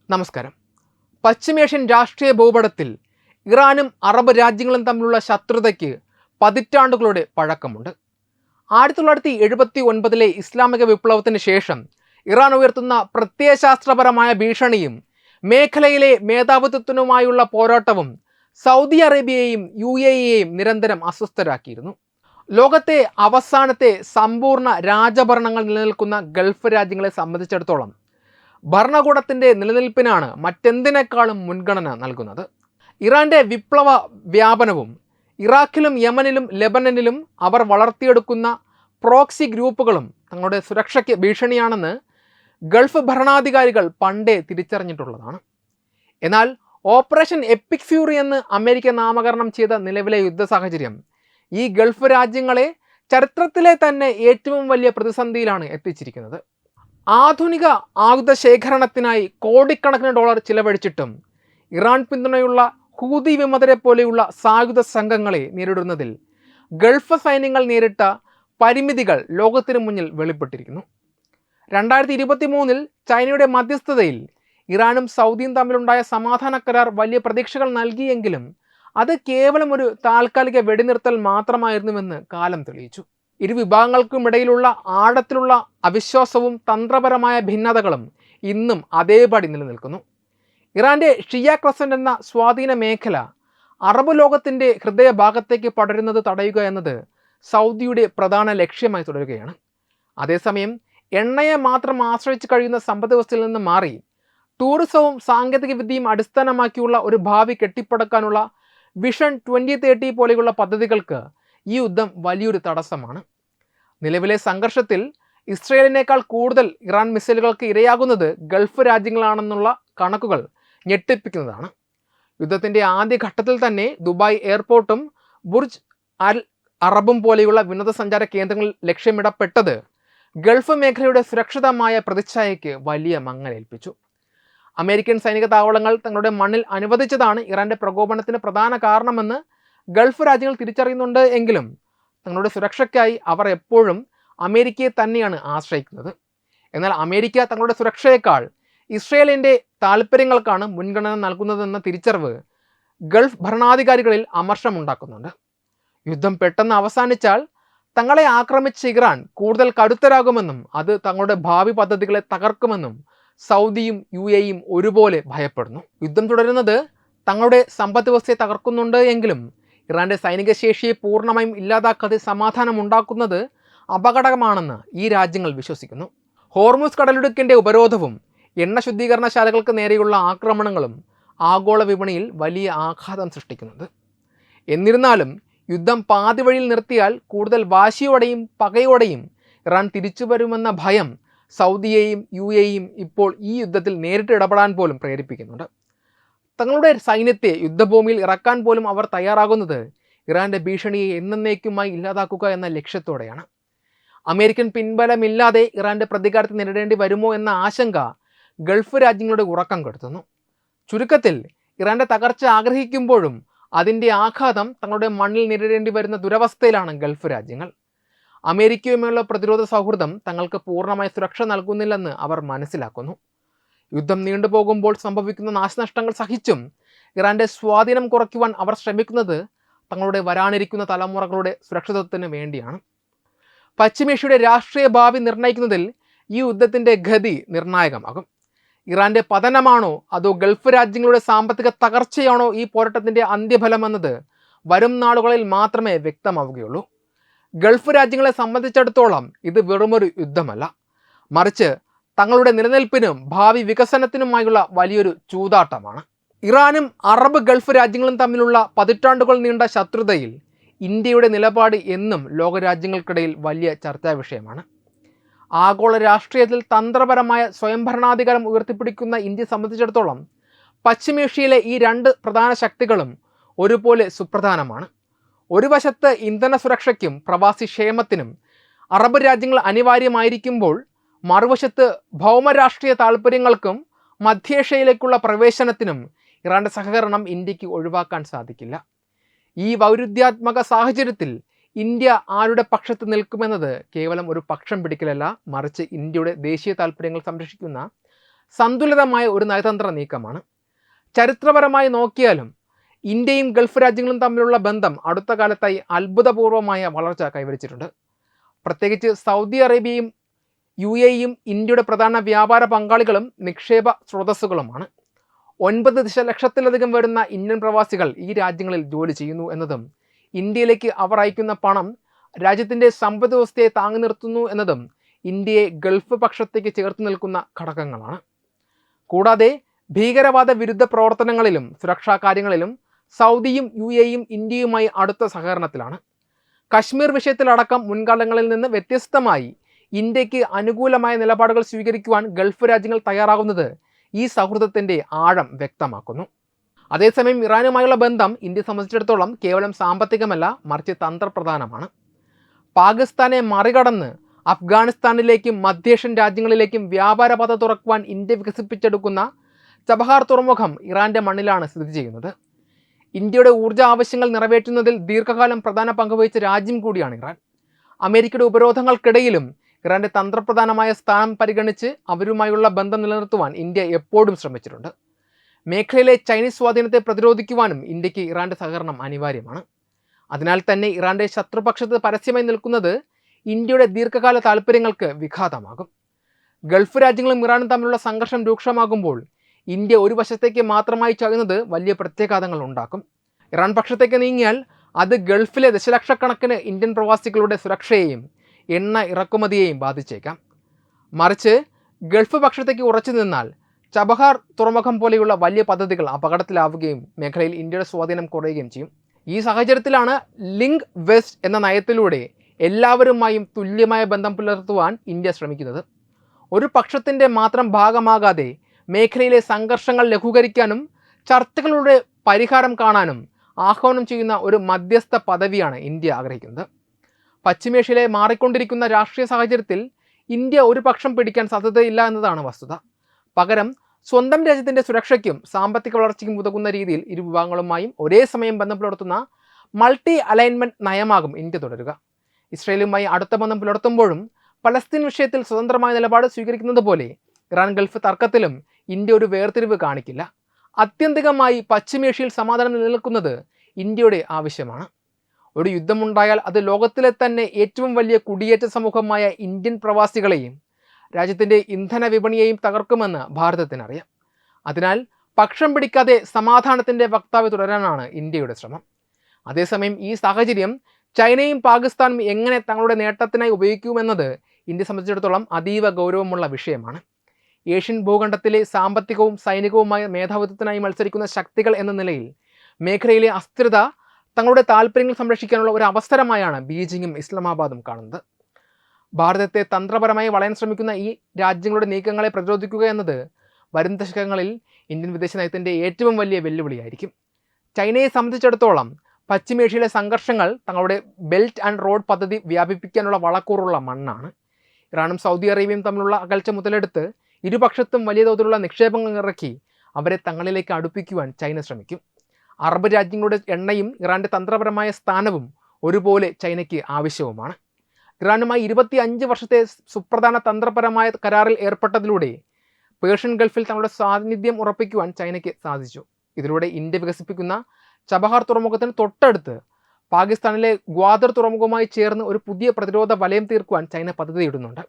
നമസ്കാരം. പശ്ചിമേഷ്യൻ രാഷ്ട്രീയ ഭൂപടത്തിൽ ഇറാനും അറബ് രാജ്യങ്ങളും തമ്മിലുള്ള ശത്രുതയ്ക്ക് പതിറ്റാണ്ടുകളുടെ പഴക്കമുണ്ട്. 1979 ഇസ്ലാമിക വിപ്ലവത്തിന് ശേഷം ഇറാൻ ഉയർത്തുന്ന പ്രത്യയശാസ്ത്രപരമായ ഭീഷണിയും മേഖലയിലെ മേധാവിത്വത്തിനുമായുള്ള പോരാട്ടവും സൗദി അറേബ്യയെയും UAEയെയും നിരന്തരം അസ്വസ്ഥരാക്കിയിരുന്നു. ലോകത്തെ അവസാനത്തെ സമ്പൂർണ്ണ രാജഭരണങ്ങൾ നിലനിൽക്കുന്ന ഗൾഫ് രാജ്യങ്ങളെ സംബന്ധിച്ചിടത്തോളം ഭരണകൂടത്തിൻ്റെ നിലനിൽപ്പിനാണ് മറ്റെന്തിനേക്കാളും മുൻഗണന നൽകുന്നത്. ഇറാൻ്റെ വിപ്ലവ വ്യാപനവും ഇറാഖിലും യമനിലും ലെബനനിലും അവർ വളർത്തിയെടുക്കുന്ന പ്രോക്സി ഗ്രൂപ്പുകളും തങ്ങളുടെ സുരക്ഷയ്ക്ക് ഭീഷണിയാണെന്ന് ഗൾഫ് ഭരണാധികാരികൾ പണ്ടേ തിരിച്ചറിഞ്ഞിട്ടുള്ളതാണ്. എന്നാൽ ഓപ്പറേഷൻ എപ്പിക് ഫ്യൂറി എന്ന് അമേരിക്ക നാമകരണം ചെയ്ത നിലവിലെ യുദ്ധ സാഹചര്യം ഈ ഗൾഫ് രാജ്യങ്ങളെ ചരിത്രത്തിലെ തന്നെ ഏറ്റവും വലിയ പ്രതിസന്ധിയിലാണ് എത്തിച്ചിരിക്കുന്നത്. ആധുനിക ആയുധ ശേഖരണത്തിനായി കോടിക്കണക്കിന് ഡോളർ ചിലവഴിച്ചിട്ടും ഇറാൻ പിന്തുണയുള്ള ഹൂതി വിമതരെ പോലെയുള്ള സായുധ സംഘങ്ങളെ നേരിടുന്നതിൽ ഗൾഫ് സൈന്യങ്ങൾ നേരിട്ട പരിമിതികൾ ലോകത്തിന് മുന്നിൽ വെളിപ്പെട്ടിരിക്കുന്നു. 2023 ചൈനയുടെ മധ്യസ്ഥതയിൽ ഇറാനും സൗദിയും തമ്മിലുണ്ടായ സമാധാന കരാർ വലിയ പ്രതീക്ഷകൾ നൽകിയെങ്കിലും അത് കേവലം ഒരു താൽക്കാലിക വെടിനിർത്തൽ മാത്രമായിരുന്നുവെന്ന് കാലം തെളിയിച്ചു. ഇരു വിഭാഗങ്ങൾക്കുമിടയിലുള്ള ആഴത്തിലുള്ള അവിശ്വാസവും തന്ത്രപരമായ ഭിന്നതകളും ഇന്നും അതേപടി നിലനിൽക്കുന്നു. ഇറാൻ്റെ ഷിയ ക്രസന്റ് എന്ന സ്വാധീന മേഖല അറബ് ലോകത്തിൻ്റെ ഹൃദയഭാഗത്തേക്ക് പടരുന്നത് തടയുക എന്നത് സൗദിയുടെ പ്രധാന ലക്ഷ്യമായി തുടരുകയാണ്. അതേസമയം എണ്ണയെ മാത്രം ആശ്രയിച്ച് കഴിയുന്ന സമ്പദ് വ്യവസ്ഥയിൽ നിന്ന് മാറി ടൂറിസവും സാങ്കേതിക വിദ്യയും അടിസ്ഥാനമാക്കിയുള്ള ഒരു ഭാവി കെട്ടിപ്പടുക്കാനുള്ള വിഷൻ 2030 പോലെയുള്ള പദ്ധതികൾക്ക് ഈ യുദ്ധം വലിയൊരു തടസ്സമാണ്. നിലവിലെ സംഘർഷത്തിൽ ഇസ്രയേലിനേക്കാൾ കൂടുതൽ ഇറാൻ മിസൈലുകൾക്ക് ഇരയാകുന്നത് ഗൾഫ് രാജ്യങ്ങളാണെന്നുള്ള കണക്കുകൾ ഞെട്ടിപ്പിക്കുന്നതാണ്. യുദ്ധത്തിൻ്റെ ആദ്യഘട്ടത്തിൽ തന്നെ ദുബായ് എയർപോർട്ടും ബുർജ് അൽ അറബും പോലെയുള്ള വിനോദസഞ്ചാര കേന്ദ്രങ്ങൾ ലക്ഷ്യമിടപ്പെട്ടത് ഗൾഫ് മേഖലയുടെ സുരക്ഷിതമായ പ്രതിച്ഛായയ്ക്ക് വലിയ മങ്ങലേൽപ്പിച്ചു. അമേരിക്കൻ സൈനിക താവളങ്ങൾ തങ്ങളുടെ മണ്ണിൽ അനുവദിച്ചതാണ് ഇറാൻ്റെ പ്രകോപനത്തിന് പ്രധാന കാരണമെന്ന് ഗൾഫ് രാജ്യങ്ങൾ തിരിച്ചറിയുന്നുണ്ട് എങ്കിലും തങ്ങളുടെ സുരക്ഷയ്ക്കായി അവർ എപ്പോഴും അമേരിക്കയെ തന്നെയാണ് ആശ്രയിക്കുന്നത്. എന്നാൽ അമേരിക്ക തങ്ങളുടെ സുരക്ഷയേക്കാൾ ഇസ്രയേലിൻ്റെ താല്പര്യങ്ങൾക്കാണ് മുൻഗണന നൽകുന്നതെന്ന തിരിച്ചറിവ് ഗൾഫ് ഭരണാധികാരികളിൽ അമർഷമുണ്ടാക്കുന്നുണ്ട്. യുദ്ധം പെട്ടെന്ന് അവസാനിച്ചാൽ തങ്ങളെ ആക്രമിച്ച ഇറാൻ കൂടുതൽ കരുത്തരാകുമെന്നും അത് തങ്ങളുടെ ഭാവി പദ്ധതികളെ തകർക്കുമെന്നും സൗദിയും UAEയും ഒരുപോലെ ഭയപ്പെടുന്നു. യുദ്ധം തുടരുന്നത് തങ്ങളുടെ സമ്പദ് വ്യവസ്ഥയെ തകർക്കുന്നുണ്ട് എങ്കിലും ഇറാൻ്റെ സൈനിക ശേഷിയെ പൂർണ്ണമായും ഇല്ലാതാക്കാതെ സമാധാനം ഉണ്ടാക്കുന്നത് അപകടകരമാണെന്ന് ഈ രാജ്യങ്ങൾ വിശ്വസിക്കുന്നു. ഹോർമുസ് കടലിടുക്കിൻ്റെ ഉപരോധവും എണ്ണ ശുദ്ധീകരണശാലകൾക്ക് നേരെയുള്ള ആക്രമണങ്ങളും ആഗോള വിപണിയിൽ വലിയ ആഘാതം സൃഷ്ടിക്കുന്നുണ്ട്. എന്നിരുന്നാലും യുദ്ധം പാതി വഴിയിൽ നിർത്തിയാൽ കൂടുതൽ വാശിയോടെയും പകയോടെയും ഇറാൻ തിരിച്ചു വരുമെന്ന ഭയം സൗദിയെയും UAEയും ഇപ്പോൾ ഈ യുദ്ധത്തിൽ നേരിട്ട് ഇടപെടാൻ പോലും പ്രേരിപ്പിക്കുന്നുണ്ട്. തങ്ങളുടെ സൈന്യത്തെ യുദ്ധഭൂമിയിൽ ഇറക്കാൻ പോലും അവർ തയ്യാറാകുന്നത് ഇറാൻ്റെ ഭീഷണിയെ എന്നേക്കുമായി ഇല്ലാതാക്കുക എന്ന ലക്ഷ്യത്തോടെയാണ്. അമേരിക്കൻ പിൻബലമില്ലാതെ ഇറാൻ്റെ പ്രതികാരത്തെ നേരിടേണ്ടി വരുമോ എന്ന ആശങ്ക ഗൾഫ് രാജ്യങ്ങളുടെ ഉറക്കം കെടുത്തുന്നു. ചുരുക്കത്തിൽ ഇറാൻ്റെ തകർച്ച ആഗ്രഹിക്കുമ്പോഴും അതിൻ്റെ ആഘാതം തങ്ങളുടെ മണ്ണിൽ നേരിടേണ്ടി വരുന്ന ദുരവസ്ഥയിലാണ് ഗൾഫ് രാജ്യങ്ങൾ. അമേരിക്കയുമായുള്ള പ്രതിരോധ സൗഹൃദം തങ്ങൾക്ക് പൂർണ്ണമായ സുരക്ഷ നൽകുന്നില്ലെന്ന് അവർ മനസ്സിലാക്കുന്നു. യുദ്ധം നീണ്ടുപോകുമ്പോൾ സംഭവിക്കുന്ന നാശനഷ്ടങ്ങൾ സഹിച്ചും ഇറാൻ്റെ സ്വാധീനം കുറയ്ക്കുവാൻ അവർ ശ്രമിക്കുന്നത് തങ്ങളുടെ വരാനിരിക്കുന്ന തലമുറകളുടെ സുരക്ഷിതത്വത്തിന് വേണ്ടിയാണ്. പശ്ചിമേഷ്യയുടെ രാഷ്ട്രീയ ഭാവി നിർണ്ണയിക്കുന്നതിൽ ഈ യുദ്ധത്തിൻ്റെ ഗതി നിർണായകമാകും. ഇറാൻ്റെ പതനമാണോ അതോ ഗൾഫ് രാജ്യങ്ങളുടെ സാമ്പത്തിക തകർച്ചയാണോ ഈ പോരാട്ടത്തിൻ്റെ അന്ത്യഫലമെന്നത് വരും നാളുകളിൽ മാത്രമേ വ്യക്തമാവുകയുള്ളൂ. ഗൾഫ് രാജ്യങ്ങളെ സംബന്ധിച്ചിടത്തോളം ഇത് വെറുമൊരു യുദ്ധമല്ല, മറിച്ച് തങ്ങളുടെ നിലനിൽപ്പിനും ഭാവി വികസനത്തിനുമായുള്ള വലിയൊരു ചൂതാട്ടമാണ്. ഇറാനും അറബ് ഗൾഫ് രാജ്യങ്ങളും തമ്മിലുള്ള പതിറ്റാണ്ടുകൾ നീണ്ട ശത്രുതയിൽ ഇന്ത്യയുടെ നിലപാട് എന്നും ലോകരാജ്യങ്ങൾക്കിടയിൽ വലിയ ചർച്ചാ വിഷയമാണ്. ആഗോള രാഷ്ട്രീയത്തിൽ തന്ത്രപരമായ സ്വയംഭരണാധികാരം ഉയർത്തിപ്പിടിക്കുന്ന ഇന്ത്യയെ സംബന്ധിച്ചിടത്തോളം പശ്ചിമേഷ്യയിലെ ഈ രണ്ട് പ്രധാന ശക്തികളും ഒരുപോലെ സുപ്രധാനമാണ്. ഒരു വശത്ത് ഇന്ധന സുരക്ഷയ്ക്കും പ്രവാസി ക്ഷേമത്തിനും അറബ് രാജ്യങ്ങൾ അനിവാര്യമായിരിക്കുമ്പോൾ മറുവശത്ത് ഭൗമരാഷ്ട്രീയ താൽപ്പര്യങ്ങൾക്കും മധ്യേഷ്യയിലേക്കുള്ള പ്രവേശനത്തിനും ഇറാൻ്റെ സഹകരണം ഇന്ത്യക്ക് ഒഴിവാക്കാൻ സാധിക്കില്ല. ഈ വൈരുദ്ധ്യാത്മക സാഹചര്യത്തിൽ ഇന്ത്യ ആരുടെ പക്ഷത്ത് നിൽക്കുമെന്നത് കേവലം ഒരു പക്ഷം പിടിക്കലല്ല, മറിച്ച് ഇന്ത്യയുടെ ദേശീയ താൽപ്പര്യങ്ങൾ സംരക്ഷിക്കുന്ന സന്തുലിതമായ ഒരു നയതന്ത്ര നീക്കമാണ്. ചരിത്രപരമായി നോക്കിയാലും ഇന്ത്യയും ഗൾഫ് രാജ്യങ്ങളും തമ്മിലുള്ള ബന്ധം അടുത്ത കാലത്തായി അത്ഭുതപൂർവമായ വളർച്ച കൈവരിച്ചിട്ടുണ്ട്. പ്രത്യേകിച്ച് സൗദി അറേബ്യയും UAEയും ഇന്ത്യയുടെ പ്രധാന വ്യാപാര പങ്കാളികളും നിക്ഷേപ സ്രോതസ്സുകളുമാണ്. 9 ദശലക്ഷത്തിലധികം വരുന്ന ഇന്ത്യൻ പ്രവാസികൾ ഈ രാജ്യങ്ങളിൽ ജോലി ചെയ്യുന്നു എന്നതും ഇന്ത്യയിലേക്ക് അവർ അയക്കുന്ന പണം രാജ്യത്തിൻ്റെ സമ്പദ് വ്യവസ്ഥയെ താങ്ങി നിർത്തുന്നു എന്നതും ഇന്ത്യയെ ഗൾഫ് പക്ഷത്തേക്ക് ചേർത്ത് നിൽക്കുന്ന ഘടകങ്ങളാണ്. കൂടാതെ ഭീകരവാദ വിരുദ്ധ പ്രവർത്തനങ്ങളിലും സുരക്ഷാ കാര്യങ്ങളിലും സൗദിയും UAEയും ഇന്ത്യയുമായി അടുത്ത സഹകരണത്തിലാണ്. കശ്മീർ വിഷയത്തിലടക്കം മുൻകാലങ്ങളിൽ നിന്ന് വ്യത്യസ്തമായി ഇന്ത്യക്ക് അനുകൂലമായ നിലപാടുകൾ സ്വീകരിക്കുവാൻ ഗൾഫ് രാജ്യങ്ങൾ തയ്യാറാകുന്നത് ഈ സൗഹൃദത്തിൻ്റെ ആഴം വ്യക്തമാക്കുന്നു. അതേസമയം ഇറാനുമായുള്ള ബന്ധം ഇന്ത്യയെ സംബന്ധിച്ചിടത്തോളം കേവലം സാമ്പത്തികമല്ല, മറിച്ച് തന്ത്രപ്രധാനമാണ്. പാകിസ്ഥാനെ മറികടന്ന് അഫ്ഗാനിസ്ഥാനിലേക്കും മധ്യേഷ്യൻ രാജ്യങ്ങളിലേക്കും വ്യാപാരപാത തുറക്കുവാൻ ഇന്ത്യ വികസിപ്പിച്ചെടുക്കുന്ന ചബഹാർ തുറമുഖം ഇറാൻ്റെ മണ്ണിലാണ് സ്ഥിതി ചെയ്യുന്നത്. ഇന്ത്യയുടെ ഊർജ്ജ ആവശ്യങ്ങൾ നിറവേറ്റുന്നതിൽ ദീർഘകാലം പ്രധാന പങ്കുവഹിച്ച രാജ്യം കൂടിയാണ് ഇറാൻ. അമേരിക്കയുടെ ഉപരോധങ്ങൾക്കിടയിലും ഇറാൻ്റെ തന്ത്രപ്രധാനമായ സ്ഥാനം പരിഗണിച്ച് അവരുമായുള്ള ബന്ധം നിലനിർത്തുവാൻ ഇന്ത്യ എപ്പോഴും ശ്രമിച്ചിട്ടുണ്ട്. മേഖലയിലെ ചൈനീസ് സ്വാധീനത്തെ പ്രതിരോധിക്കുവാനും ഇന്ത്യക്ക് ഇറാൻ്റെ സഹകരണം അനിവാര്യമാണ്. അതിനാൽ തന്നെ ഇറാൻ്റെ ശത്രുപക്ഷത്ത് പരസ്യമായി നിൽക്കുന്നത് ഇന്ത്യയുടെ ദീർഘകാല താൽപ്പര്യങ്ങൾക്ക് വിഘാതമാകും. ഗൾഫ് രാജ്യങ്ങളും ഇറാനും തമ്മിലുള്ള സംഘർഷം രൂക്ഷമാകുമ്പോൾ ഇന്ത്യ ഒരു വശത്തേക്ക് മാത്രമായി ചായുന്നത് വലിയ പ്രത്യാഘാതങ്ങൾ ഉണ്ടാക്കും. ഇറാൻ പക്ഷത്തേക്ക് നീങ്ങിയാൽ അത് ഗൾഫിലെ ദശലക്ഷക്കണക്കിന് ഇന്ത്യൻ പ്രവാസികളുടെ സുരക്ഷയെയും എണ്ണ ഇറക്കുമതിയെയും ബാധിച്ചേക്കാം. മറിച്ച് ഗൾഫ് പക്ഷത്തേക്ക് ഉറച്ചു നിന്നാൽ ചബഹാർ തുറമുഖം പോലെയുള്ള വലിയ പദ്ധതികൾ അപകടത്തിലാവുകയും മേഖലയിൽ ഇന്ത്യയുടെ സ്വാധീനം കുറയുകയും ചെയ്യും. ഈ സാഹചര്യത്തിലാണ് ലിങ്ക് വെസ്റ്റ് എന്ന നയത്തിലൂടെ എല്ലാവരുമായും തുല്യമായ ബന്ധം പുലർത്തുവാൻ ഇന്ത്യ ശ്രമിക്കുന്നത്. ഒരു പക്ഷത്തിൻ്റെ മാത്രം ഭാഗമാകാതെ മേഖലയിലെ സംഘർഷങ്ങൾ ലഘൂകരിക്കാനും ചർച്ചകളുടെ പരിഹാരം കാണാനും ആഹ്വാനം ചെയ്യുന്ന ഒരു മധ്യസ്ഥ പദവിയാണ് ഇന്ത്യ ആഗ്രഹിക്കുന്നത്. പശ്ചിമേഷ്യയിലെ മാറിക്കൊണ്ടിരിക്കുന്ന രാഷ്ട്രീയ സാഹചര്യത്തിൽ ഇന്ത്യ ഒരു പക്ഷം പിടിക്കാൻ സാധ്യതയില്ല എന്നതാണ് വസ്തുത. പകരം സ്വന്തം രാജ്യത്തിൻ്റെ സുരക്ഷയ്ക്കും സാമ്പത്തിക വളർച്ചയ്ക്കും ഉതകുന്ന രീതിയിൽ ഇരു വിഭാഗങ്ങളുമായും ഒരേ സമയം ബന്ധം പുലർത്തുന്ന മൾട്ടി അലൈൻമെൻറ്റ് നയമാകും ഇന്ത്യ തുടരുക. ഇസ്രയേലുമായി അടുത്ത ബന്ധം പുലർത്തുമ്പോഴും പലസ്തീൻ വിഷയത്തിൽ സ്വതന്ത്രമായ നിലപാട് സ്വീകരിക്കുന്നത് പോലെ ഇറാൻ ഗൾഫ് തർക്കത്തിലും ഇന്ത്യ ഒരു വേർതിരിവ് കാണിക്കില്ല. ആത്യന്തികമായി പശ്ചിമേഷ്യയിൽ സമാധാനം നിലനിൽക്കുന്നത് ഇന്ത്യയുടെ ആവശ്യമാണ്. ഒരു യുദ്ധമുണ്ടായാൽ അത് ലോകത്തിലെ തന്നെ ഏറ്റവും വലിയ കുടിയേറ്റ സമൂഹമായ ഇന്ത്യൻ പ്രവാസികളെയും രാജ്യത്തിൻ്റെ ഇന്ധന വിപണിയെയും തകർക്കുമെന്ന് ഭാരതത്തിനറിയാം. അതിനാൽ പക്ഷം പിടിക്കാതെ സമാധാനത്തിൻ്റെ വക്താവ് തുടരാനാണ് ഇന്ത്യയുടെ ശ്രമം. അതേസമയം ഈ സാഹചര്യം ചൈനയും പാകിസ്ഥാനും എങ്ങനെ തങ്ങളുടെ നേട്ടത്തിനായി ഉപയോഗിക്കുമെന്നത് ഇന്ത്യയെ സംബന്ധിച്ചിടത്തോളം അതീവ ഗൗരവമുള്ള വിഷയമാണ്. ഏഷ്യൻ ഭൂഖണ്ഡത്തിലെ സാമ്പത്തികവും സൈനികവുമായ മേധാവിത്വത്തിനായി മത്സരിക്കുന്ന ശക്തികൾ എന്ന നിലയിൽ മേഖലയിലെ അസ്ഥിരത തങ്ങളുടെ താൽപ്പര്യങ്ങൾ സംരക്ഷിക്കാനുള്ള ഒരു അവസരമായാണ് ബീജിങ്ങും ഇസ്ലാമാബാദും കാണുന്നത്. ഭാരതത്തെ തന്ത്രപരമായി വളയാൻ ശ്രമിക്കുന്ന ഈ രാജ്യങ്ങളുടെ നീക്കങ്ങളെ പ്രതിരോധിക്കുക എന്നത് വരും ദശകങ്ങളിൽ ഇന്ത്യൻ വിദേശ നയത്തിൻ്റെ ഏറ്റവും വലിയ വെല്ലുവിളിയായിരിക്കും. ചൈനയെ സംബന്ധിച്ചിടത്തോളം പശ്ചിമേഷ്യയിലെ സംഘർഷങ്ങൾ തങ്ങളുടെ ബെൽറ്റ് ആൻഡ് റോഡ് പദ്ധതി വ്യാപിപ്പിക്കാനുള്ള വളക്കൂറുള്ള മണ്ണാണ്. ഇറാനും സൗദി അറേബ്യയും തമ്മിലുള്ള അകൽച്ച മുതലെടുത്ത് ഇരുപക്ഷത്തും വലിയ തോതിലുള്ള നിക്ഷേപങ്ങൾ ഇറക്കി അവരെ തങ്ങളിലേക്ക് അടുപ്പിക്കുവാൻ ചൈന ശ്രമിക്കും. അറബ് രാജ്യങ്ങളുടെ എണ്ണയും ഇറാൻ്റെ തന്ത്രപരമായ സ്ഥാനവും ഒരുപോലെ ചൈനയ്ക്ക് ആവശ്യവുമാണ്. ഇറാനുമായി 25 വർഷത്തെ സുപ്രധാന തന്ത്രപരമായ കരാറിൽ ഏർപ്പെട്ടതിലൂടെ പേർഷ്യൻ ഗൾഫിൽ തങ്ങളുടെ സാന്നിധ്യം ഉറപ്പിക്കുവാൻ ചൈനയ്ക്ക് സാധിച്ചു. ഇതിലൂടെ ഇന്ത്യ വികസിപ്പിക്കുന്ന ചബഹാർ തുറമുഖത്തിന് തൊട്ടടുത്ത് പാകിസ്ഥാനിലെ ഗ്വാദർ തുറമുഖവുമായി ചേർന്ന് ഒരു പുതിയ പ്രതിരോധ വലയം തീർക്കുവാൻ ചൈന പദ്ധതിയിടുന്നുണ്ട്.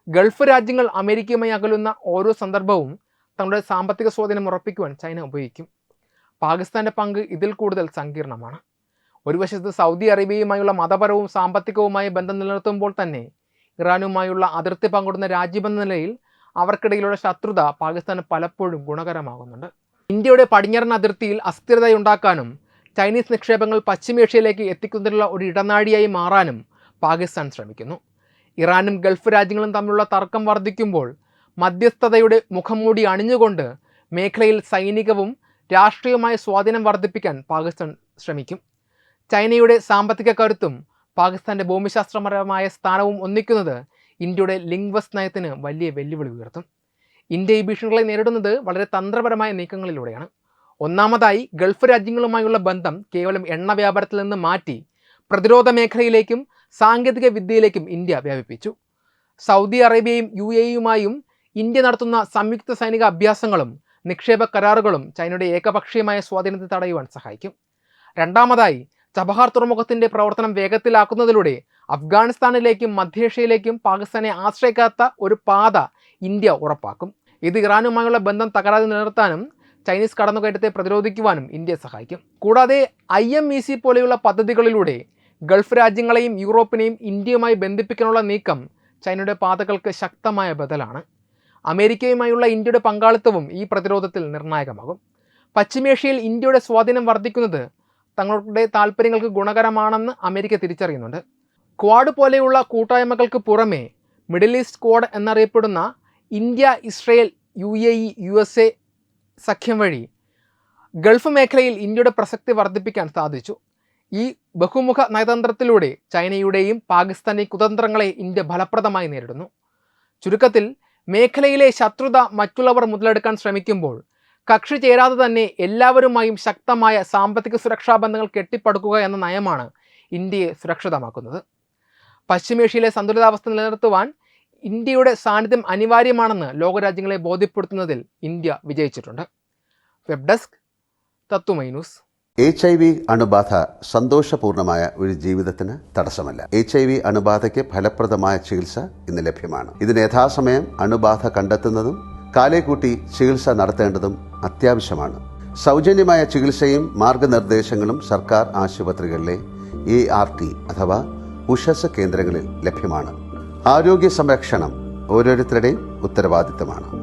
ഗൾഫ് രാജ്യങ്ങൾ അമേരിക്കയുമായി അകലുന്ന ഓരോ സന്ദർഭവും തങ്ങളുടെ സാമ്പത്തിക സ്വാധീനം ഉറപ്പിക്കുവാൻ ചൈന ഉപയോഗിക്കും. പാകിസ്ഥാൻ്റെ പങ്ക് ഇതിൽ കൂടുതൽ സങ്കീർണമാണ്. ഒരു വശത്ത് സൗദി അറേബ്യയുമായുള്ള മതപരവും സാമ്പത്തികവുമായ ബന്ധം നിലനിർത്തുമ്പോൾ തന്നെ ഇറാനുമായുള്ള അതിർത്തി പങ്കിടുന്ന രാജ്യമെന്ന നിലയിൽ അവർക്കിടയിലുള്ള ശത്രുത പാകിസ്ഥാന് പലപ്പോഴും ഗുണകരമാകുന്നുണ്ട്. ഇന്ത്യയുടെ പടിഞ്ഞാറൻ അതിർത്തിയിൽ അസ്ഥിരതയുണ്ടാക്കാനും ചൈനീസ് നിക്ഷേപങ്ങൾ പശ്ചിമേഷ്യയിലേക്ക് എത്തിക്കുന്നതിനുള്ള ഒരു ഇടനാഴിയായി മാറാനും പാകിസ്ഥാൻ ശ്രമിക്കുന്നു. ഇറാനും ഗൾഫ് രാജ്യങ്ങളും തമ്മിലുള്ള തർക്കം വർദ്ധിക്കുമ്പോൾ മധ്യസ്ഥതയുടെ മുഖംമൂടി അണിഞ്ഞുകൊണ്ട് മേഖലയിൽ സൈനികവും രാഷ്ട്രീയവുമായ സ്വാധീനം വർദ്ധിപ്പിക്കാൻ പാകിസ്ഥാൻ ശ്രമിക്കും. ചൈനയുടെ സാമ്പത്തിക കരുത്തും പാകിസ്ഥാൻ്റെ ഭൂമിശാസ്ത്രപരമായ സ്ഥാനവും ഒന്നിക്കുന്നത് ഇന്ത്യയുടെ ലിങ്ക് വെസ്റ്റ് നയത്തിന് വലിയ വെല്ലുവിളി ഉയർത്തും. ഇന്ത്യ ഈ ഭീഷണികളെ നേരിടുന്നത് വളരെ തന്ത്രപരമായ നീക്കങ്ങളിലൂടെയാണ്. ഒന്നാമതായി ഗൾഫ് രാജ്യങ്ങളുമായുള്ള ബന്ധം കേവലം എണ്ണ വ്യാപാരത്തിൽ നിന്ന് മാറ്റി പ്രതിരോധ മേഖലയിലേക്കും സാങ്കേതിക വിദ്യയിലേക്കും ഇന്ത്യ വ്യാപിപ്പിച്ചു. സൗദി അറേബ്യയും UAEയുമായും ഇന്ത്യ നടത്തുന്ന സംയുക്ത സൈനിക അഭ്യാസങ്ങളും നിക്ഷേപ കരാറുകളും ചൈനയുടെ ഏകപക്ഷീയമായ സ്വാധീനത്തെ തടയുവാൻ സഹായിക്കും. രണ്ടാമതായി, ചബഹാർ തുറമുഖത്തിന്റെ പ്രവർത്തനം വേഗത്തിലാക്കുന്നതിലൂടെ അഫ്ഗാനിസ്ഥാനിലേക്കും മധ്യേഷ്യയിലേക്കും പാകിസ്ഥാനെ ആശ്രയിക്കാത്ത ഒരു പാത ഇന്ത്യ ഉറപ്പാക്കും. ഇത് ഇറാനുമായുള്ള ബന്ധം തകരാതെ നിലനിർത്താനും ചൈനീസ് കടന്നുകയറ്റത്തെ പ്രതിരോധിക്കുവാനും ഇന്ത്യയെ സഹായിക്കും. കൂടാതെ IMEC പോലെയുള്ള പദ്ധതികളിലൂടെ ഗൾഫ് രാജ്യങ്ങളെയും യൂറോപ്പിനെയും ഇന്ത്യയുമായി ബന്ധിപ്പിക്കാനുള്ള നീക്കം ചൈനയുടെ പാതകൾക്ക് ശക്തമായ ബദലാണ്. അമേരിക്കയുമായുള്ള ഇന്ത്യയുടെ പങ്കാളിത്തവും ഈ പ്രതിരോധത്തിൽ നിർണായകമാകും. പശ്ചിമേഷ്യയിൽ ഇന്ത്യയുടെ സ്വാധീനം വർദ്ധിക്കുന്നത് തങ്ങളുടെ താൽപ്പര്യങ്ങൾക്ക് ഗുണകരമാണെന്ന് അമേരിക്ക തിരിച്ചറിയുന്നുണ്ട്. ക്വാഡ് പോലെയുള്ള കൂട്ടായ്മകൾക്ക് പുറമെ മിഡിൽ ഈസ്റ്റ് ക്വാഡ് എന്നറിയപ്പെടുന്ന ഇന്ത്യ, ഇസ്രയേൽ, UAE, USA സഖ്യം വഴി ഗൾഫ് മേഖലയിൽ ഇന്ത്യയുടെ പ്രസക്തി വർദ്ധിപ്പിക്കാൻ സാധിച്ചു. ഈ ബഹുമുഖ നയതന്ത്രത്തിലൂടെ ചൈനയുടെയും പാകിസ്ഥാന്റെയും കുതന്ത്രങ്ങളെ ഇന്ത്യ ഫലപ്രദമായി നേരിടുന്നു. ചുരുക്കത്തിൽ, മേഖലയിലെ ശത്രുത മറ്റുള്ളവർ മുതലെടുക്കാൻ ശ്രമിക്കുമ്പോൾ കക്ഷി ചേരാതെ തന്നെ എല്ലാവരുമായും ശക്തമായ സാമ്പത്തിക സുരക്ഷാ ബന്ധങ്ങൾ കെട്ടിപ്പടുക്കുക എന്ന നയമാണ് ഇന്ത്യയെ സുരക്ഷിതമാക്കുന്നത്. പശ്ചിമേഷ്യയിലെ സന്തുലിതാവസ്ഥ നിലനിർത്തുവാൻ ഇന്ത്യയുടെ സാന്നിധ്യം അനിവാര്യമാണെന്ന് ലോകരാജ്യങ്ങളെ ബോധ്യപ്പെടുത്തുന്നതിൽ ഇന്ത്യ വിജയിച്ചിട്ടുണ്ട്. വെബ് ഡെസ്ക്, തത്വമൈ ന്യൂസ്. HIV അണുബാധ സന്തോഷപൂർണമായ ഒരു ജീവിതത്തിന് തടസ്സമല്ല. HIV അണുബാധയ്ക്ക് ഫലപ്രദമായ ചികിത്സ ഇന്ന് ലഭ്യമാണ്. ഇതിന് യഥാസമയം അണുബാധ കണ്ടെത്തുന്നതും കാലേക്കൂട്ടി ചികിത്സ നടത്തേണ്ടതും അത്യാവശ്യമാണ്. സൗജന്യമായ ചികിത്സയും മാർഗനിർദ്ദേശങ്ങളും സർക്കാർ ആശുപത്രികളിലെ ART അഥവാ ഉഷസ് കേന്ദ്രങ്ങളിൽ ലഭ്യമാണ്. ആരോഗ്യ സംരക്ഷണം ഓരോരുത്തരുടെയും ഉത്തരവാദിത്തമാണ്.